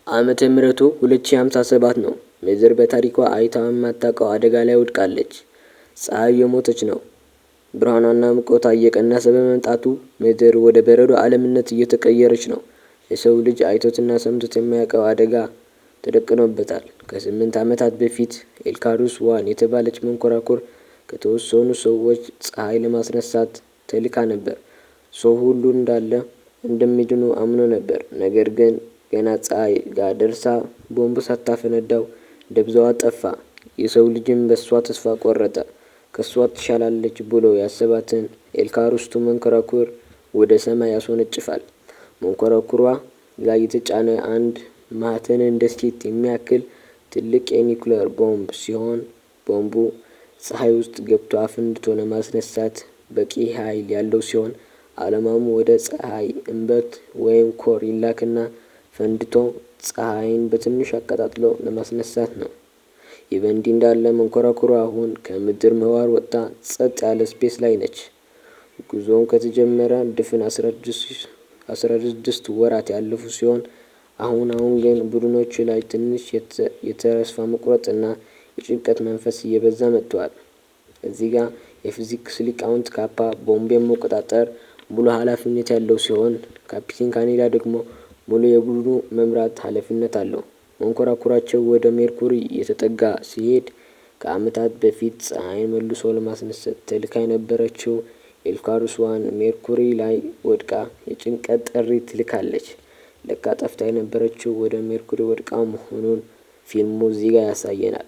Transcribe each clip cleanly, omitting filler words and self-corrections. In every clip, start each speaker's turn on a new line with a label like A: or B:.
A: ዓመተ ምህረቱ 2057 ነው። ምድር በታሪኳ አይታው የማታውቀው አደጋ ላይ ወድቃለች። ፀሐይ የሞተች ነው። ብርሃኗና ሙቀቷ እየቀነሰ በመምጣቱ ምድር ወደ በረዶ ዓለምነት እየተቀየረች ነው። የሰው ልጅ አይቶትና ሰምቶት የማያውቀው አደጋ ተደቅኖበታል። ከ8 ዓመታት በፊት ኤልካሩስ ዋን የተባለች መንኮራኩር ከተወሰኑ ሰዎች ፀሐይ ለማስነሳት ተልካ ነበር። ሰው ሁሉ እንዳለ እንደሚድኑ አምኖ ነበር። ነገር ግን ገና ፀሐይ ጋር ደርሳ ቦምብ ሳታፈነዳው ደብዛዋ ጠፋ። የሰው ልጅም በሷ ተስፋ ቆረጠ። ከሷ ትሻላለች ብሎ ያሰባትን ኤልካሩስቱ መንኮራኩር ወደ ሰማይ ያስወነጭፋል። መንኮራኩሯ ላይ የተጫነ አንድ ማዕተንን ደሴት የሚያክል ትልቅ የኒውክሌር ቦምብ ሲሆን ቦምቡ ፀሐይ ውስጥ ገብቶ አፈንድቶ ለማስነሳት በቂ ኃይል ያለው ሲሆን ዓላማውም ወደ ፀሐይ እምብርት ወይም ኮር ይላክና ፈንድቶ ፀሐይን በትንሹ አቀጣጥሎ ለማስነሳት ነው። ይህ በእንዲህ እንዳለ መንኮራኩሯ አሁን ከምድር ምህዋር ወጥታ ጸጥ ያለ ስፔስ ላይ ነች። ጉዞውን ከተጀመረ ድፍን 16 ወራት ያለፉ ሲሆን አሁን ግን ቡድኖቹ ላይ ትንሽ የተስፋ መቁረጥ እና የጭንቀት መንፈስ እየበዛ መጥተዋል። እዚህ ጋር የፊዚክስ ሊቃውንት ካፓ ቦምብ የመቆጣጠር ሙሉ ኃላፊነት ያለው ሲሆን ካፒቴን ካኔዳ ደግሞ ሙሉ የቡድኑ መምራት ኃላፊነት አለው። መንኮራኩራቸው ወደ ሜርኩሪ እየተጠጋ ሲሄድ ከዓመታት በፊት ፀሐይን መልሶ ለማስነሳት ተልካ የነበረችው ኤልካሩስ ዋን ሜርኩሪ ላይ ወድቃ የጭንቀት ጥሪ ትልካለች። ለካ ጠፍታ የነበረችው ወደ ሜርኩሪ ወድቃ መሆኑን ፊልሙ እዚህ ጋር ያሳየናል።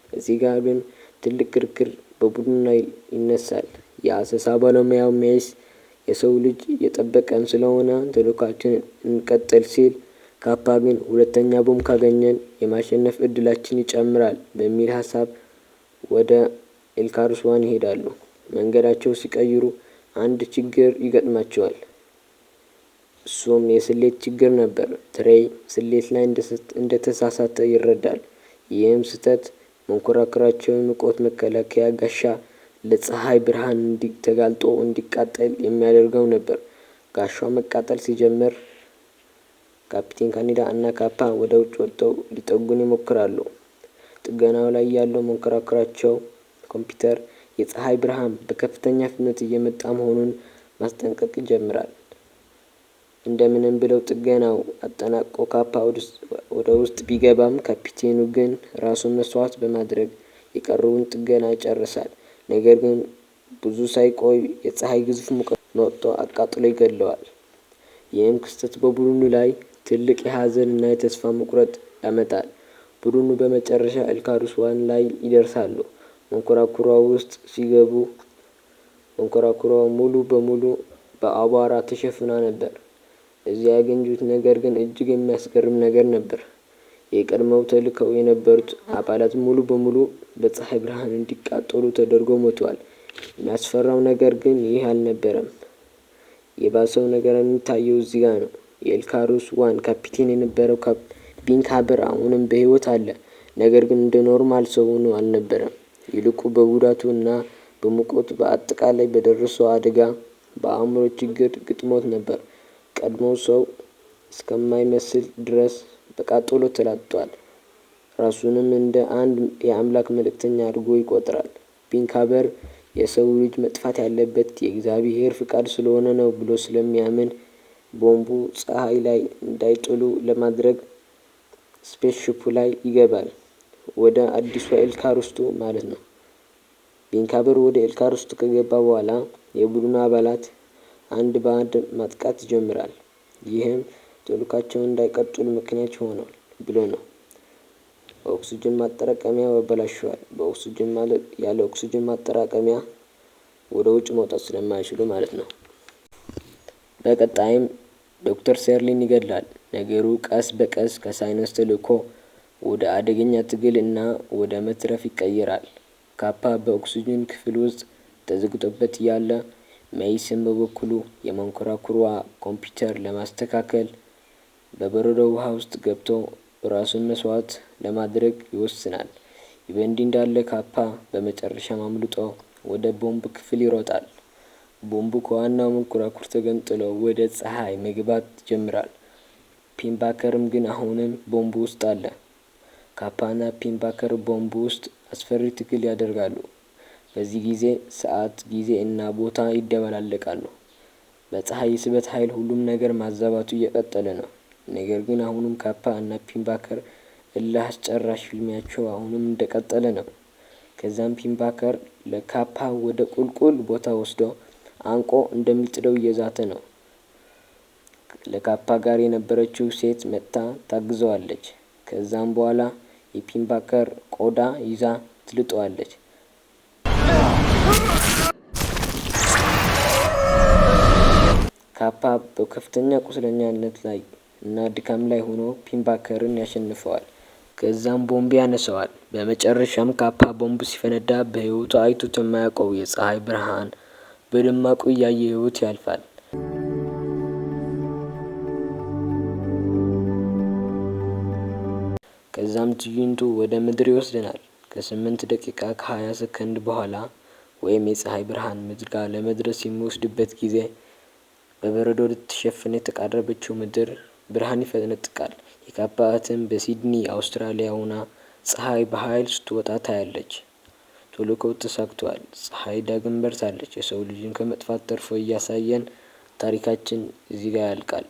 A: እዚህ ጋር ግን ትልቅ ክርክር በቡድኑ ላይ ይነሳል። የአሰሳ ባለሙያው ሜይስ የሰው ልጅ እየጠበቀን ስለሆነ ተልዕኳችንን እንቀጥል ሲል፣ ካፓ ግን ሁለተኛ ቦምብ ካገኘን የማሸነፍ እድላችን ይጨምራል በሚል ሀሳብ ወደ ኤልካሩስ ዋን ይሄዳሉ። መንገዳቸው ሲቀይሩ አንድ ችግር ይገጥማቸዋል። እሱም የስሌት ችግር ነበር። ትሬይ ስሌት ላይ እንደተሳሳተ ይረዳል። ይህም ስህተት መንኮራኩራቸውን ሙቀት መከላከያ ጋሻ ለፀሐይ ብርሃን ተጋልጦ እንዲቃጠል የሚያደርገው ነበር። ጋሻው መቃጠል ሲጀምር ካፒቴን ካኔዳ እና ካፓ ወደ ውጭ ወጥተው ሊጠጉን ይሞክራሉ። ጥገናው ላይ ያለው መንኮራኩራቸው ኮምፒውተር የፀሐይ ብርሃን በከፍተኛ ፍጥነት እየመጣ መሆኑን ማስጠንቀቅ ይጀምራል። እንደምንም ብለው ጥገናው አጠናቆ ካፓ ወደ ውስጥ ቢገባም ካፒቴኑ ግን ራሱን መስዋዕት በማድረግ የቀረውን ጥገና ይጨርሳል። ነገር ግን ብዙ ሳይቆይ የፀሐይ ግዙፍ ሙቀት መጥቶ አቃጥሎ ይገድለዋል። ይህም ክስተት በቡድኑ ላይ ትልቅ የሀዘን እና የተስፋ መቁረጥ ያመጣል። ቡድኑ በመጨረሻ ኤልካሩስ ዋን ላይ ይደርሳሉ። መንኮራኩሯ ውስጥ ሲገቡ መንኮራኩሯ ሙሉ በሙሉ በአቧራ ተሸፍና ነበር። እዚያ ያገኙት ነገር ግን እጅግ የሚያስገርም ነገር ነበር። የቀድሞው ተልከው የነበሩት አባላት ሙሉ በሙሉ በፀሐይ ብርሃን እንዲቃጠሉ ተደርጎ ሞተዋል። የሚያስፈራው ነገር ግን ይህ አልነበረም። የባሰው ነገር የሚታየው እዚህ ጋር ነው። የኤልካሩስ ዋን ካፒቴን የነበረው ቢንካበር አሁንም በህይወት አለ። ነገር ግን እንደ ኖርማል ሰው ሆኖ አልነበረም። ይልቁ በጉዳቱ እና በሙቀቱ በአጠቃላይ በደረሰው አደጋ በአእምሮ ችግር ግጥሞት ነበር። ቀድሞ ሰው እስከማይመስል ድረስ በቃጠሎ ተላጥቷል። ራሱንም እንደ አንድ የአምላክ መልእክተኛ አድርጎ ይቆጥራል። ቢንካበር የሰው ልጅ መጥፋት ያለበት የእግዚአብሔር ፍቃድ ስለሆነ ነው ብሎ ስለሚያምን ቦምቡ ፀሐይ ላይ እንዳይጥሉ ለማድረግ ስፔስሺፑ ላይ ይገባል። ወደ አዲሷ ኤልካሩስቱ ማለት ነው። ቢንካበር ወደ ኤልካሩስቱ ከገባ በኋላ የቡድኑ አባላት አንድ በአንድ ማጥቃት ይጀምራል። ይህም ተልዕኳቸውን እንዳይቀጥሉ ምክንያት ይሆናል ብሎ ነው። ኦክሲጅን ማጠራቀሚያ ያበላሸዋል። በኦክሲጅን ማለት ያለ ኦክሲጅን ማጠራቀሚያ ወደ ውጭ መውጣት ስለማይችሉ ማለት ነው። በቀጣይም ዶክተር ሴርሊን ይገድላል። ነገሩ ቀስ በቀስ ከሳይንስ ተልዕኮ ወደ አደገኛ ትግል እና ወደ መትረፍ ይቀየራል። ካፓ በኦክሲጅን ክፍል ውስጥ ተዘግቶበት ያለ ሜይስን በበኩሉ የመንኮራኩሯ ኮምፒውተር ለማስተካከል በበረዶ ውሃ ውስጥ ገብቶ ራሱን መስዋዕት ለማድረግ ይወስናል። ይህ በእንዲህ እንዳለ ካፓ በመጨረሻም አምልጦ ወደ ቦምብ ክፍል ይሮጣል። ቦምቡ ከዋናው መንኮራኩር ተገንጥሎ ወደ ፀሐይ መግባት ይጀምራል። ፒምባከርም ግን አሁንም ቦምቡ ውስጥ አለ። ካፓና ፒምባከር ቦምቡ ውስጥ አስፈሪ ትግል ያደርጋሉ። በዚህ ጊዜ ሰዓት፣ ጊዜ እና ቦታ ይደበላለቃሉ። በፀሐይ ስበት ኃይል ሁሉም ነገር ማዛባቱ እየቀጠለ ነው። ነገር ግን አሁንም ካፓ እና ፒምባከር እልህ አስጨራሽ ፍልሚያቸው አሁንም እንደቀጠለ ነው። ከዛም ፒምባከር ለካፓ ወደ ቁልቁል ቦታ ወስዶ አንቆ እንደሚጥለው እየዛተ ነው። ለካፓ ጋር የነበረችው ሴት መጥታ ታግዘዋለች። ከዛም በኋላ የፒምባከር ቆዳ ይዛ ትልጠዋለች። ካፓ በከፍተኛ ቁስለኛነት ላይ እና ድካም ላይ ሆኖ ፒምባከርን ያሸንፈዋል። ከዛም ቦምብ ያነሰዋል። በመጨረሻም ካፓ ቦምቡ ሲፈነዳ በህይወቱ አይቶት የማያውቀው የፀሐይ ብርሃን በደማቁ እያየ ህይወት ያልፋል። ከዛም ትዕይንቱ ወደ ምድር ይወስደናል። ከ8 ደቂቃ ከ20 ሰከንድ በኋላ ወይም የፀሐይ ብርሃን ምድር ጋር ለመድረስ የሚወስድበት ጊዜ በበረዶ ልትሸፈን የተቃረበችው ምድር ብርሃን ይፈነጥቃል። የካፓ እህትም በሲድኒ አውስትራሊያ ሆና ፀሐይ በኃይል ስትወጣ ታያለች። ተልዕኮው ተሳክቷል። ፀሐይ ዳግም በርታለች። የሰው ልጅን ከመጥፋት ተርፎ እያሳየን ታሪካችን እዚህ ጋር ያልቃል።